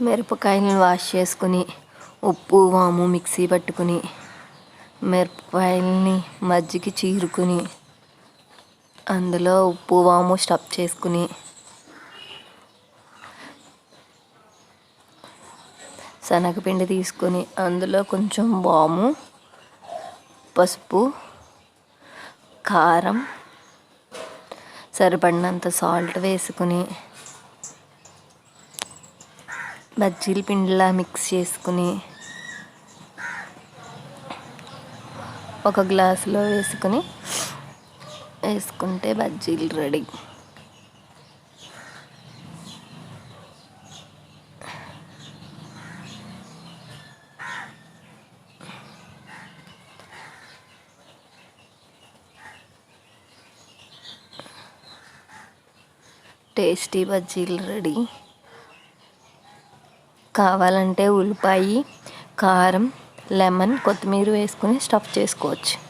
మిరపకాయలను వాష్ చేసుకుని ఉప్పు వాము మిక్సీ పట్టుకుని మిరపకాయలని మజ్జిగ చీరుకుని అందులో ఉప్పు వాము స్టఫ్ చేసుకుని శనగపిండి తీసుకొని అందులో కొంచెం వాము పసుపు కారం సరిపడినంత సాల్ట్ వేసుకుని బజ్జీల పిండిలా మిక్స్ చేసుకుని ఒక గ్లాసులో వేసుకుంటే బజ్జీలు రెడీ. టేస్టీ బజ్జీలు రెడీ. కావాలంటే ఉల్లిపాయ కారం లెమన్ కొత్తిమీర వేసుకుని స్టఫ్ చేసుకోవచ్చు.